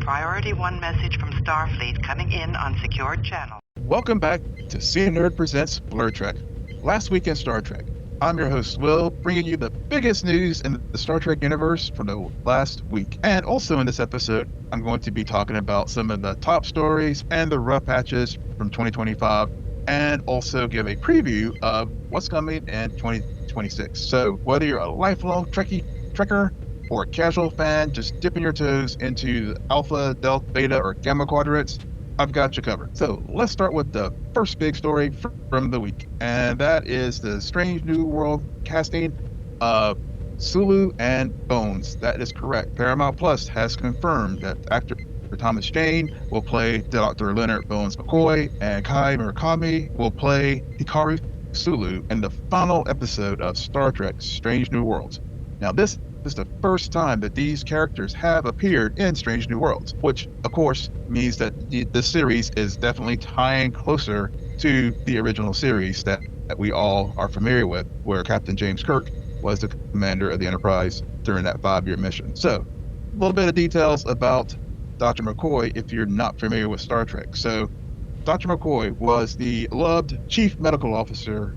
Priority 1 message from Starfleet coming in on secured channel. Welcome back to Scene Nerd Presents Blur Trek. Last week in Star Trek. I'm your host, Will, bringing you the biggest news in the Star Trek universe for the last week. And also in this episode, I'm going to be talking about some of the top stories and the rough patches from 2025, and also give a preview of what's coming in 2026. So whether you're a lifelong Trekker or a casual fan just dipping your toes into the Alpha, Delta, Beta, or Gamma quadrants, I've got you covered. So let's start with the first big story from the week, and that is the Strange New World casting of Sulu and Bones. That is correct. Paramount Plus has confirmed that actor Thomas Jane will play Dr. Leonard Bones McCoy, and Kai Murakami will play Hikaru Sulu in the final episode of Star Trek Strange New Worlds. Now, this is the first time that these characters have appeared in Strange New Worlds, which, of course, means that the series is definitely tying closer to the original series that we all are familiar with, where Captain James Kirk was the commander of the Enterprise during that 5-year mission. So, a little bit of details about Dr. McCoy if you're not familiar with Star Trek. So, Dr. McCoy was the loved chief medical officer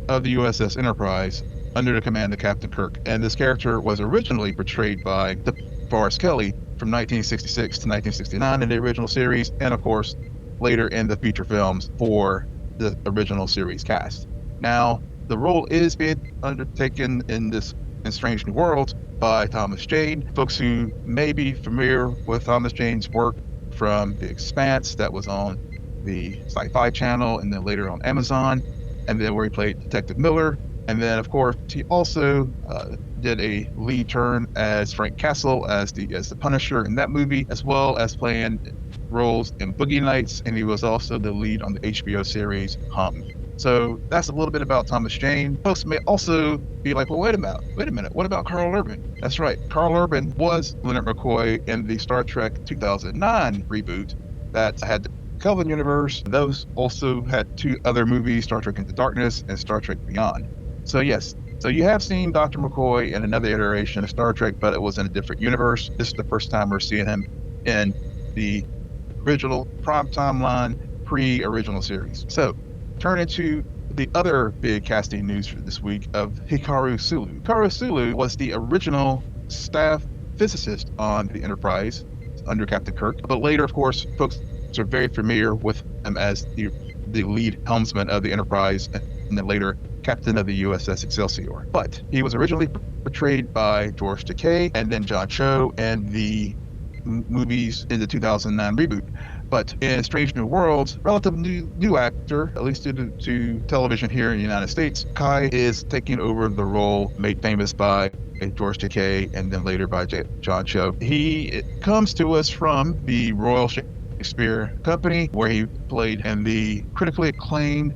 of the USS Enterprise under the command of Captain Kirk, and this character was originally portrayed by DeForest Kelley from 1966 to 1969 in the original series, and of course later in the feature films for the original series cast. Now, the role is being undertaken in Strange New Worlds by Thomas Jane. Folks who may be familiar with Thomas Jane's work from The Expanse, that was on the Sci-Fi channel, and then later on Amazon, and then where he played Detective Miller. And then, of course, he also did a lead turn as Frank Castle as the Punisher in that movie, as well as playing roles in Boogie Nights, and he was also the lead on the HBO series Hum. So that's a little bit about Thomas Jane. Folks may also be like, well, wait a minute, what about Carl Urban? That's right, Carl Urban was Leonard McCoy in the Star Trek 2009 reboot that had the Kelvin universe. Those also had 2 other movies, Star Trek Into Darkness and Star Trek Beyond. So yes, so you have seen Dr. McCoy in another iteration of Star Trek, but it was in a different universe. This is the first time we're seeing him in the original prime timeline, pre-original series. So, turning to the other big casting news for this week of Hikaru Sulu. Hikaru Sulu was the original staff physicist on the Enterprise under Captain Kirk, but later, of course, folks are very familiar with him as the lead helmsman of the Enterprise, and then later captain of the USS Excelsior. But he was originally portrayed by George Takei and then John Cho in the movies in the 2009 reboot. But in Strange New Worlds, relatively new actor, at least to television here in the United States, Kai is taking over the role made famous by George Takei and then later by John Cho. He comes to us from the Royal Shakespeare Company, where he played in the critically acclaimed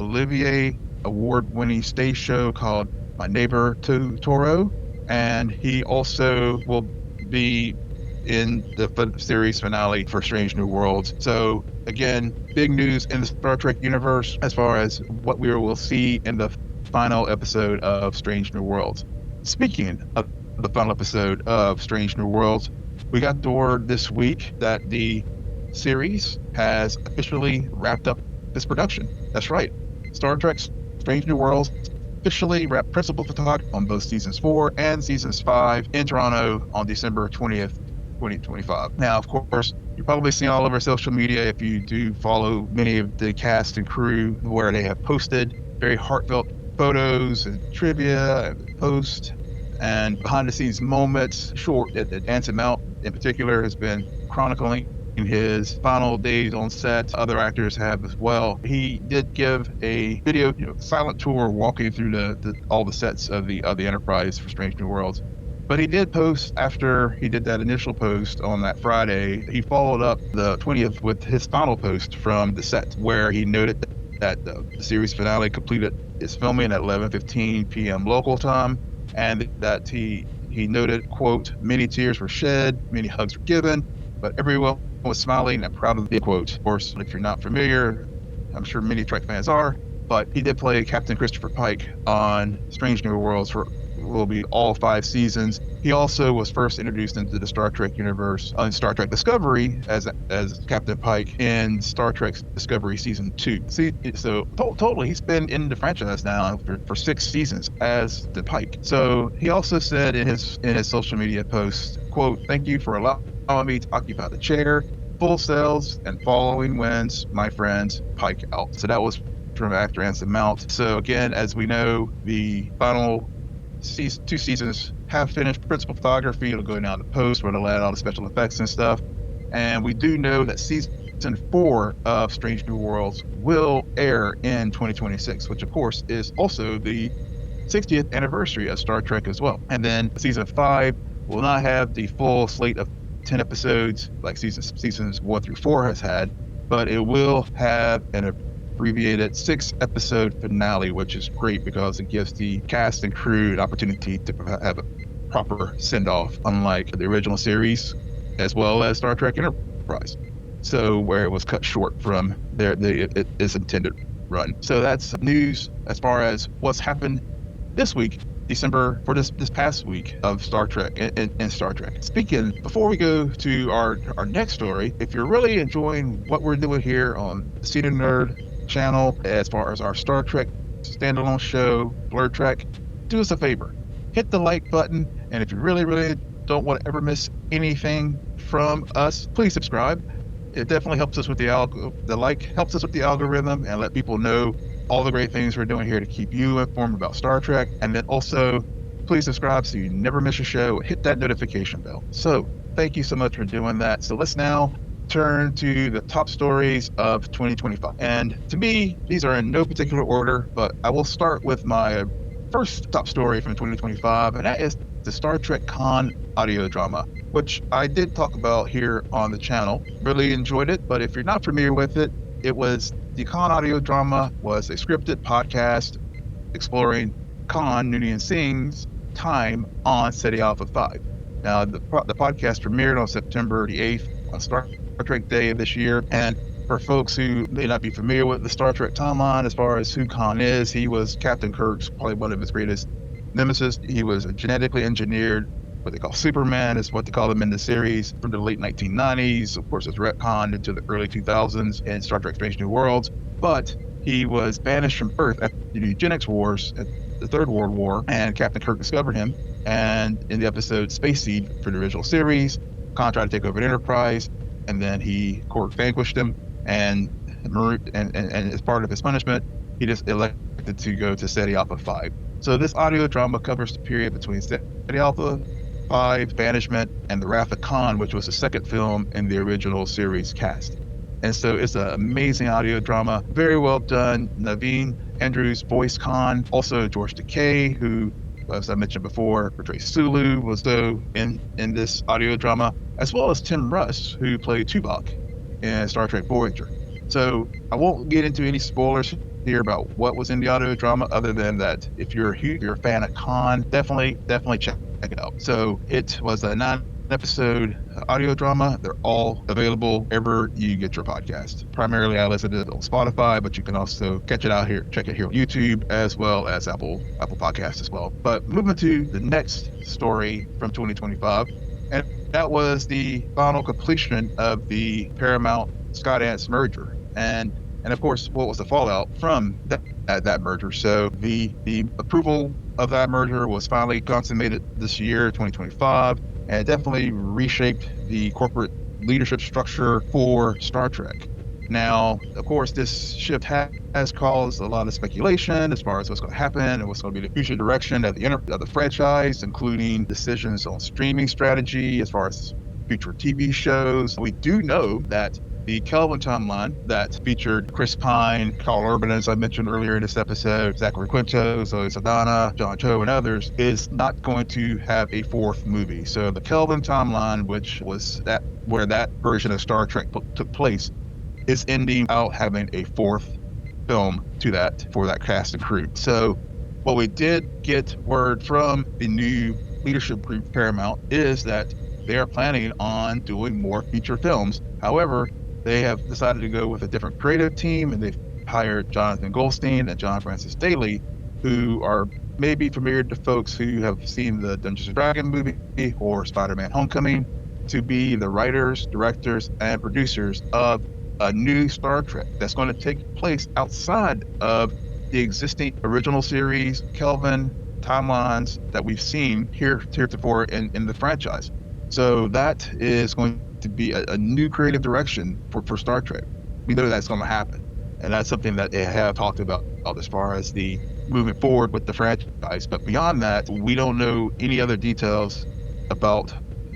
Olivier award-winning stage show called My Neighbor Totoro, and he also will be in the series finale for Strange New Worlds. So again, big news in the Star Trek universe as far as what we will see in the final episode of Strange New Worlds. Speaking of the final episode of Strange New Worlds, we got the word this week that the series has officially wrapped up its production. That's right. Star Trek Strange New Worlds officially wrapped principal photography on both seasons 4 and seasons 5 in Toronto on December 20th, 2025. Now, of course, you've probably seen all over social media, if you do follow many of the cast and crew, where they have posted very heartfelt photos and trivia and posts and behind the scenes moments. Short, that Anson Mount in particular has been chronicling in his final days on set. Other actors have as well. He did give a video, silent tour walking through all the sets of the Enterprise for Strange New Worlds. But he did post, after he did that initial post on that Friday, he followed up the 20th with his final post from the set, where he noted that the series finale completed its filming at 11:15 p.m. local time, and that he noted, quote, "Many tears were shed, many hugs were given, but everyone was smiling and proud of the," quote. Of course, if you're not familiar, I'm sure many Trek fans are, but he did play Captain Christopher Pike on Strange New Worlds for will be all 5 seasons. He also was first introduced into the Star Trek universe on Star Trek Discovery as Captain Pike in Star Trek Discovery Season 2. See, so totally, he's been in the franchise now for 6 seasons as the Pike. So he also said in his social media post, quote, "Thank you for allowing me to occupy the chair. Full sails and following winds, my friends, Pike out." So that was from actor Anson Mount. So again, as we know, the final 2 seasons have finished principal photography. It'll go down to post where they'll add all the special effects and stuff. And we do know that season 4 of Strange New Worlds will air in 2026, which of course is also the 60th anniversary of Star Trek as well. And then season 5 will not have the full slate of 10 episodes like seasons 1 through 4 has had, but it will have an abbreviated 6-episode finale, which is great because it gives the cast and crew an opportunity to have a proper send-off, unlike the original series as well as Star Trek Enterprise, so where it was cut short from its intended run. So that's news as far as what's happened this week, December, for this past week of Star Trek and Star Trek. Speaking, before we go to our next story, if you're really enjoying what we're doing here on the Senior Nerd channel as far as our Star Trek standalone show, Blurred Track, do us a favor, hit the like button, and if you really don't want to ever miss anything from us, please subscribe. It definitely helps us with the like helps us with the algorithm and let people know all the great things we're doing here to keep you informed about Star Trek. And then also, please subscribe so you never miss a show. Hit that notification bell. So thank you so much for doing that. So let's now turn to the top stories of 2025. And to me, these are in no particular order, but I will start with my first top story from 2025, and that is the Star Trek Con audio drama, which I did talk about here on the channel. Really enjoyed it, but if you're not familiar with it, the Khan audio drama was a scripted podcast exploring Khan Noonien Singh's time on SETI Alpha 5. Now, the podcast premiered on September the 8th on Star Trek Day of this year, and for folks who may not be familiar with the Star Trek timeline as far as who Khan is, he was Captain Kirk's probably one of his greatest nemesis. He was a genetically engineered, what they call Superman, is what they call him in the series, from the late 1990s. Of course, it's retconned into the early 2000s in Star Trek Strange New Worlds. But he was banished from Earth after the eugenics wars at the Third World War, and Captain Kirk discovered him. And in the episode Space Seed for the original series, Khan tried to take over the Enterprise, and then Kirk vanquished him. And as part of his punishment, he just elected to go to SETI Alpha 5. So this audio drama covers the period between SETI Alpha 5, Banishment, and The Wrath of Khan, which was the second film in the original series cast. And so it's an amazing audio drama, very well done. Naveen Andrews voiced Khan, also George Takei, who, as I mentioned before, portrays Sulu, was in this audio drama, as well as Tim Russ, who played Tuvok in Star Trek Voyager. So I won't get into any spoilers here about what was in the audio drama, other than that if you're a fan of Khan, definitely check it out. So it was a 9-episode audio drama. They're all available wherever you get your podcast. Primarily I listen to it on Spotify, but you can also check it here on YouTube, as well as Apple Podcasts as well. But moving to the next story from 2025, and that was the final completion of the Paramount Skydance merger. And of course, what was the fallout from that merger? So the approval of that merger was finally consummated this year, 2025, and it definitely reshaped the corporate leadership structure for Star Trek. Now, of course, this shift has caused a lot of speculation as far as what's going to happen and what's going to be the future direction of the franchise, including decisions on streaming strategy as far as future TV shows. We do know that the Kelvin timeline that featured Chris Pine, Carl Urban, as I mentioned earlier in this episode, Zachary Quinto, Zoe Saldana, John Cho, and others, is not going to have a 4th movie. So the Kelvin timeline, which was where that version of Star Trek took place, is ending out having a 4th film for that cast and crew. So what we did get word from the new leadership group Paramount is that they are planning on doing more feature films. However, they have decided to go with a different creative team, and they've hired Jonathan Goldstein and John Francis Daly, who are may be familiar to folks who have seen the Dungeons and Dragons movie or Spider-Man Homecoming to be the writers, directors, and producers of a new Star Trek that's going to take place outside of the existing original series, Kelvin timelines that we've seen heretofore in the franchise. So that is going to be a new creative direction for Star Trek. We know that's going to happen. And that's something that they have talked about as far as the moving forward with the franchise. But beyond that, we don't know any other details about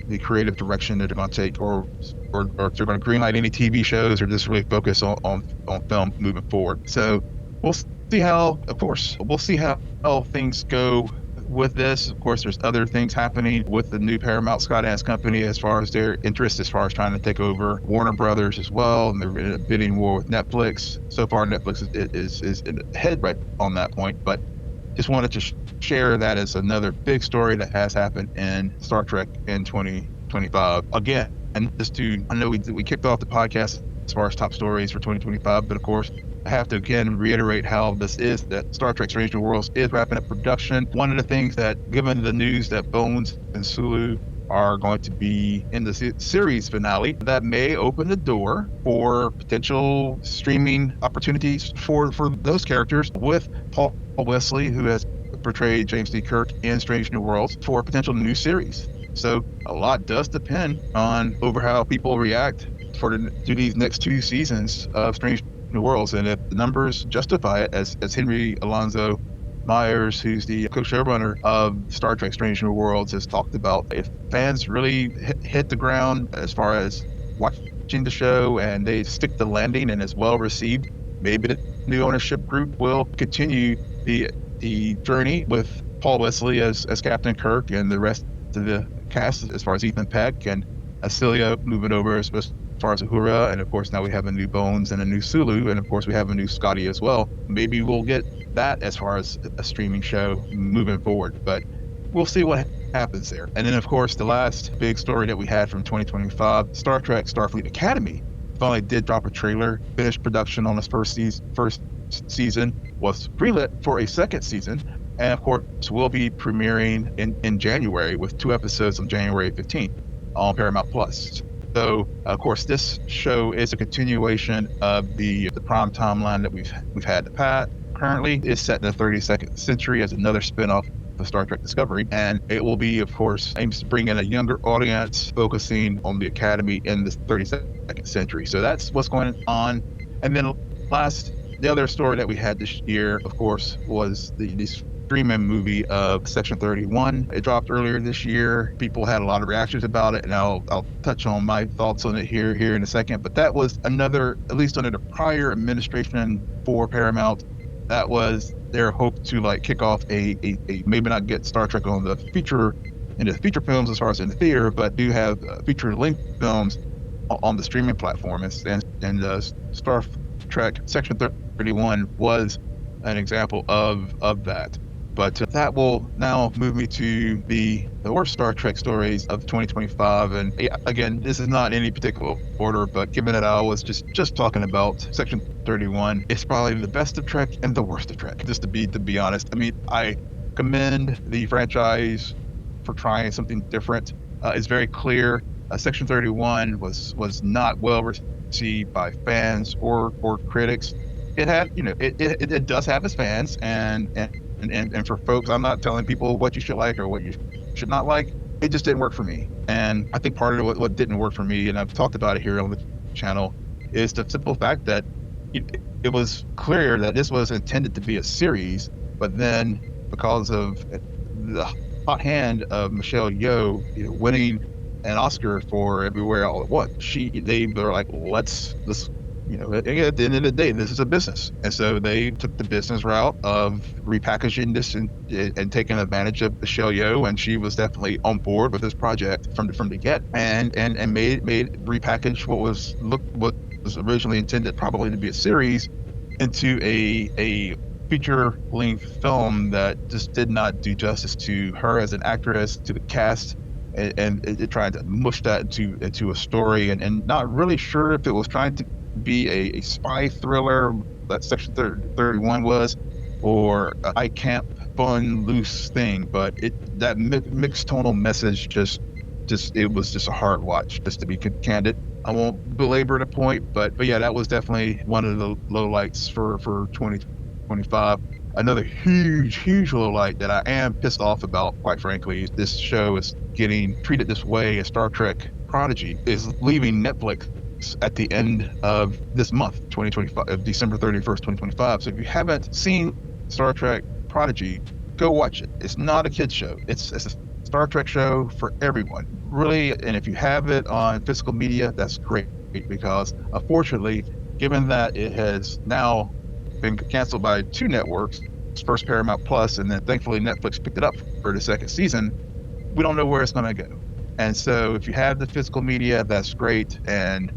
the creative direction that they're going to take, or if they're going to greenlight any TV shows, or just really focus on film moving forward. So we'll see how, of course, we'll see how things go with this. Of course, there's other things happening with the new Paramount Skydance company as far as their interest, as far as trying to take over Warner Brothers as well, and they're in a bidding war with Netflix. So far, Netflix is ahead right on that point, but just wanted to share that as another big story that has happened in Star Trek in 2025. Again, and I know we kicked off the podcast as far as top stories for 2025, but of course, I have to again reiterate how this is that Star Trek Strange New Worlds is wrapping up production. One of the things that, given the news that Bones and Sulu are going to be in the series finale, that may open the door for potential streaming opportunities for those characters, with Paul Wesley, who has portrayed James D. Kirk in Strange New Worlds, for a potential new series. So a lot does depend on over how people react to these next two seasons of Strange New Worlds, and if the numbers justify it, as Henry Alonso Myers, who's the co-showrunner of Star Trek Strange New Worlds, has talked about, if fans really hit the ground as far as watching the show and they stick the landing and is well received, maybe the new ownership group will continue the journey with Paul Wesley as Captain Kirk, and the rest of the cast as far as Ethan Peck and Celia moving over as far as Uhura, and of course now we have a new Bones and a new Sulu, and of course we have a new Scotty as well. Maybe we'll get that as far as a streaming show moving forward, but we'll see what happens there. And then of course the last big story that we had from 2025, Star Trek Starfleet Academy finally did drop a trailer, finished production on its first season, was greenlit for a second season, and of course will be premiering in January, with 2 episodes on January 15th on Paramount Plus. So, of course, this show is a continuation of the prime timeline that we've had in the past. Currently, it's set in the 32nd century as another spin-off of Star Trek Discovery, and it will be, of course, aims to bring in a younger audience, focusing on the Academy in the 32nd century. So that's what's going on. And then the other story that we had this year, of course, was the streaming movie of Section 31. It dropped earlier this year. People had a lot of reactions about it, and I'll touch on my thoughts on it here in a second. But that was another, at least under the prior administration for Paramount, that was their hope to kick off a maybe not get Star Trek on the feature films as far as in the theater, but do have feature length films on the streaming platform. And Star Trek Section 31 was an example of that. But that will now move me to the worst Star Trek stories of 2025. And again, this is not any particular order, but given that I was just talking about Section 31, it's probably the best of Trek and the worst of Trek, just to be honest. I mean, I commend the franchise for trying something different. It's very clear Section 31 was not well received by fans or critics. It had, it does have its fans, and for folks, I'm not telling people what you should like or what you should not like. It just didn't work for me. And I think part of what didn't work for me, and I've talked about it here on the channel, is the simple fact that it was clear that this was intended to be a series, but then because of the hot hand of Michelle Yeoh, winning an Oscar for Everywhere All at Once, they were like, let's at the end of the day, this is a business. And so they took the business route of repackaging this and taking advantage of Michelle Yeoh, and she was definitely on board with this project from the get, and made repackage what was originally intended probably to be a series into a feature length film that just did not do justice to her as an actress, to the cast, and it tried to mush that into a story, and not really sure if it was trying to be a spy thriller that Section 31 was, or a high camp fun, loose thing, but that mixed tonal message just it was just a hard watch, just to be candid. I won't belabor the point, but yeah, that was definitely one of the low lights for 2025. Another huge low light that I am pissed off about, quite frankly, this show is getting treated this way as Star Trek Prodigy is leaving Netflix at the end of this month, 2025, December 31st, 2025. So if you haven't seen Star Trek Prodigy, go watch it. It's not a kid's show. It's a Star Trek show for everyone, really. And if you have it on physical media, that's great, because unfortunately, given that it has now been canceled by 2 networks, first Paramount Plus, and then thankfully Netflix picked it up for the 2nd season, we don't know where it's going to go. And so if you have the physical media, that's great, and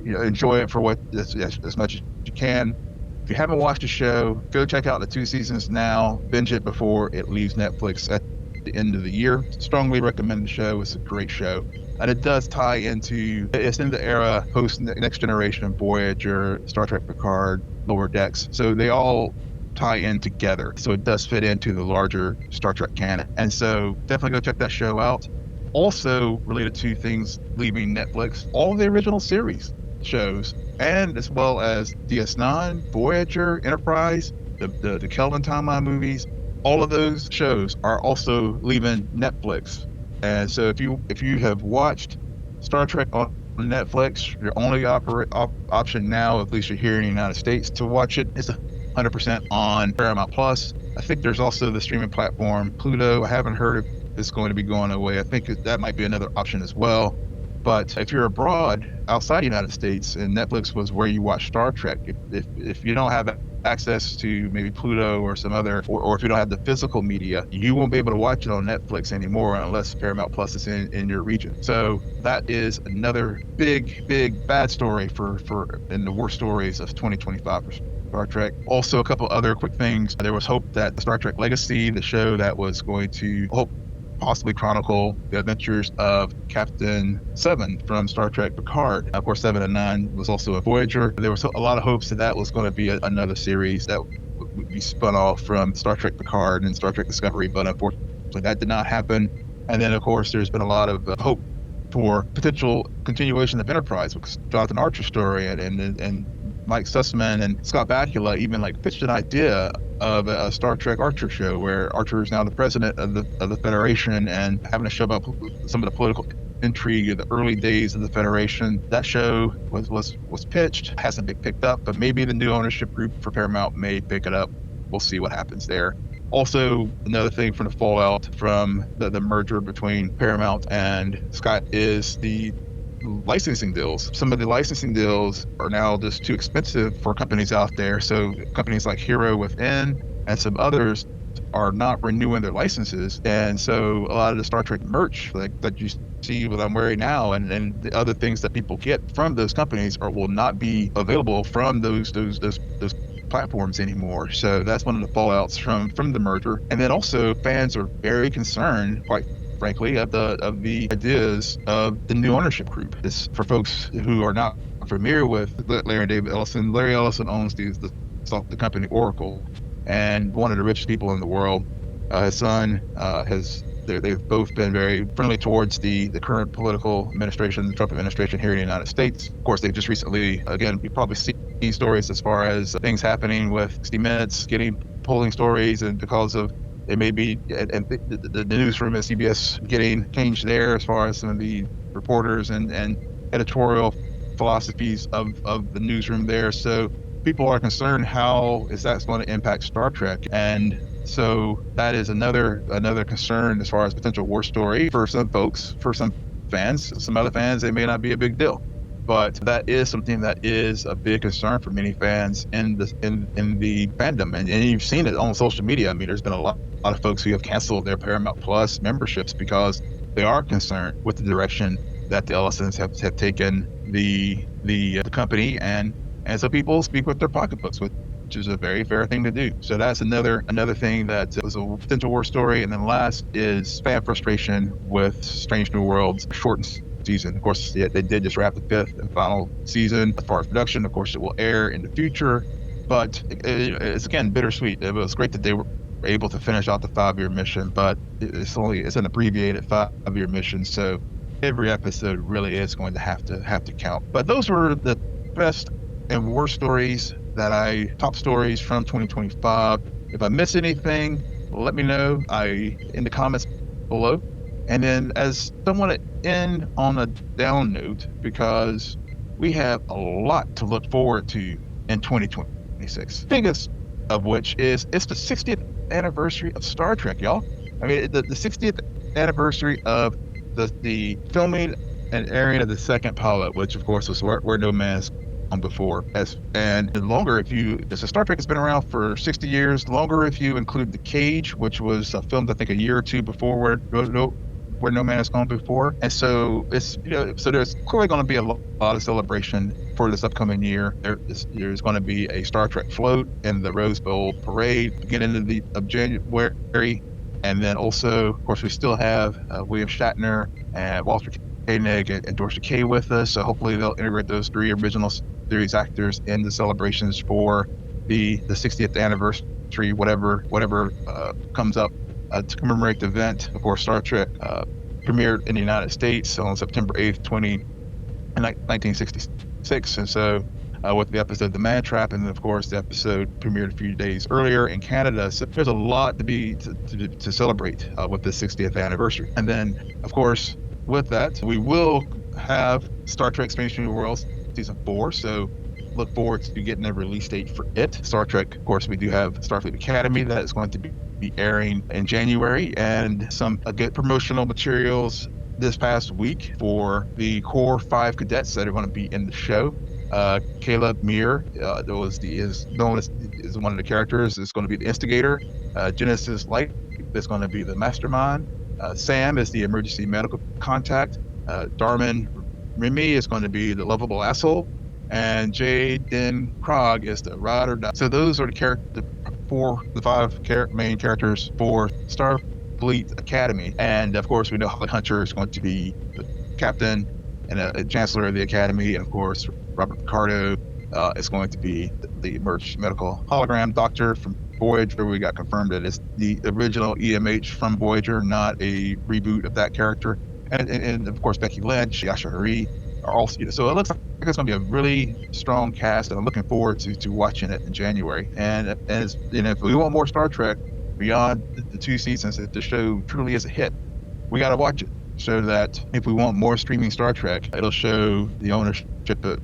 enjoy it for what as much as you can. If you haven't watched the show, go check out the 2 seasons now, binge it before it leaves Netflix at the end of the year. Strongly recommend the show. It's a great show, and it does tie into, it's in the era post Next Generation, Voyager, Star Trek Picard, Lower Decks, so they all tie in together, so it does fit into the larger Star Trek canon. And so definitely go check that show out. Also related to things leaving Netflix, all the original series shows, and as well as DS9, Voyager, Enterprise, the Kelvin timeline movies, all of those shows are also leaving Netflix. And so if you have watched Star Trek on Netflix, your only option now, at least you're here in the United States, to watch it is 100% on Paramount Plus. I think there's also the streaming platform Pluto. I haven't heard if it's going to be going away. I think that might be another option as well. But if you're abroad, outside the United States, and Netflix was where you watch Star Trek, if you don't have access to maybe Pluto or some other, or if you don't have the physical media, you won't be able to watch it on Netflix anymore unless Paramount Plus is in your region. So that is another big bad story for in the worst stories of 2025 for Star Trek. Also, a couple other quick things. There was hope that Star Trek Legacy, the show that was going to possibly chronicle the adventures of Captain Seven from Star Trek Picard. Of course, 7 and 9 was also a Voyager. There was a lot of hopes that was going to be another series that would be spun off from Star Trek Picard and Star Trek Discovery, but unfortunately that did not happen. And then, of course, there's been a lot of hope for potential continuation of Enterprise, with Jonathan Archer's story, and Mike Sussman and Scott Bakula even pitched an idea of a Star Trek Archer show, where Archer is now the president of the Federation and having to show about some of the political intrigue of the early days of the Federation. That show was pitched, hasn't been picked up, but maybe the new ownership group for Paramount may pick it up. We'll see what happens there. Also, another thing from the fallout from the merger between Paramount and Scott is the licensing deals. Some of the licensing deals are now just too expensive for companies out there. So companies like Hero Within and some others are not renewing their licenses. And so a lot of the Star Trek merch that you see what I'm wearing now and the other things that people get from those companies will not be available from those platforms anymore. So that's one of the fallouts from the merger. And then also fans are very concerned, quite frankly, of the ideas of the new ownership group. This, for folks who are not familiar with Larry and David Ellison, Larry Ellison owns the company Oracle, and one of the richest people in the world. His son they've both been very friendly towards the current political administration, the Trump administration here in the United States. Of course, they've just recently, again, you probably see stories as far as things happening with 60 Minutes getting polling stories, and because of it may be, and the newsroom at CBS getting changed there as far as some of the reporters and editorial philosophies of the newsroom there. So people are concerned, how is that going to impact Star Trek? And so that is another concern as far as potential war story for some folks, for some fans. Some other fans, it may not be a big deal. But that is something that is a big concern for many fans in the fandom, and you've seen it on social media. I mean, there's been a lot of folks who have canceled their Paramount Plus memberships because they are concerned with the direction that the Ellisons have taken the company, and so people speak with their pocketbooks, which is a very fair thing to do. So that's another thing that was a potential war story. And then last is fan frustration with Strange New Worlds shortened season. Of course, they did just wrap the 5th and final season. As far as production, of course, it will air in the future, but it's again bittersweet. It was great that they were able to finish out the 5-year mission, but it's an abbreviated 5-year mission, so every episode really is going to have to count. But those were the best and worst top stories from 2025. If I miss anything, let me know in the comments below. And then as someone to end on a down note, because we have a lot to look forward to in 2026. Biggest of which is it's the 60th anniversary of Star Trek, y'all. I mean, the 60th anniversary of the filming and airing of the second pilot, which of course was where No Man's Gone before. And longer so Star Trek has been around for 60 years, longer if you include The Cage, which was filmed I think a year or two before where No Man Has Gone before. And so so there's clearly going to be a lot of celebration for this upcoming year. There's going to be a Star Trek float in the Rose Bowl parade beginning of January. And then also, of course, we still have William Shatner and Walter Koenig and Doris Day with us. So hopefully they'll integrate those 3 original series actors in the celebrations for the 60th anniversary, whatever comes up to commemorate the event. Of course, Star Trek premiered in the United States on September 8th, 1966. And so with the episode The Man Trap, and then of course the episode premiered a few days earlier in Canada. So there's a lot to celebrate with the 60th anniversary. And then of course with that we will have Star Trek Strange New Worlds season 4. So look forward to getting a release date for it. Star Trek, of course, we do have Starfleet Academy that is going to be airing in January, and some good promotional materials this past week for the core 5 cadets that are going to be in the show. Caleb Muir is known as one of the characters, is going to be the instigator. Genesis Light is going to be the mastermind. Sam is the emergency medical contact. Darman Remy is going to be the lovable asshole. And Jaden Krog is the ride or die. So those are the 5 main characters for Starfleet Academy. And of course, we know Holly Hunter is going to be the captain and a chancellor of the academy. And of course, Robert Picardo is going to be the emergency medical hologram doctor from Voyager. We got confirmed that it's the original EMH from Voyager, not a reboot of that character. And of course, Becky Lynch, Yasha Hari are also. So it looks like it's going to be a really strong cast, and I'm looking forward to watching it in January. And if we want more Star Trek beyond the 2 seasons, if the show truly is a hit, we got to watch it. So that if we want more streaming Star Trek, it'll show the ownership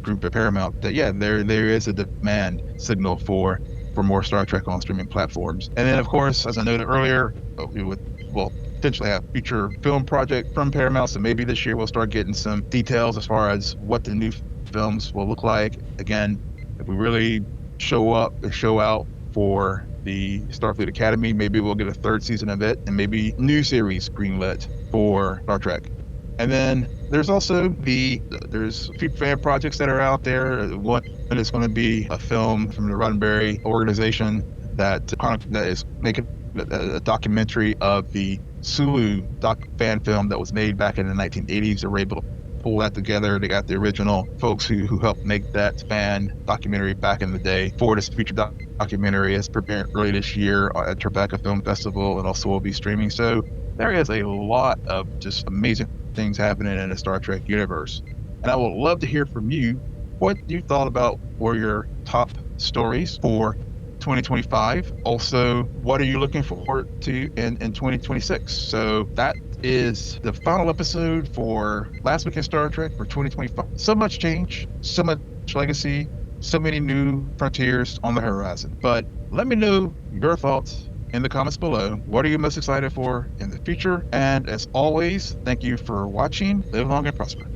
group at Paramount that there is a demand signal for more Star Trek on streaming platforms. And then of course, as I noted earlier, we will potentially have future film project from Paramount. So maybe this year we'll start getting some details as far as what the new films will look like. Again, if we really show up and show out for the Starfleet Academy, maybe we'll get a 3rd season of it, and maybe new series greenlit for Star Trek. And then there's also there's a few fan projects that are out there. One is going to be a film from the Roddenberry organization that is making a documentary of the Sulu fan film that was made back in the 1980s. They were able to pull that together. They got the original folks who helped make that fan documentary back in the day for this feature documentary. It's premiering early this year at Tribeca Film Festival, and also will be streaming. So there is a lot of just amazing things happening in the Star Trek universe. And I would love to hear from you what you thought about were your top stories for 2025. Also, what are you looking forward to in 2026? So that is the final episode for Last Week in Star Trek for 2025. So much change, so much legacy, so many new frontiers on the horizon. But let me know your thoughts in the comments below. What are you most excited for in the future? And as always, thank you for watching. Live long and prosper.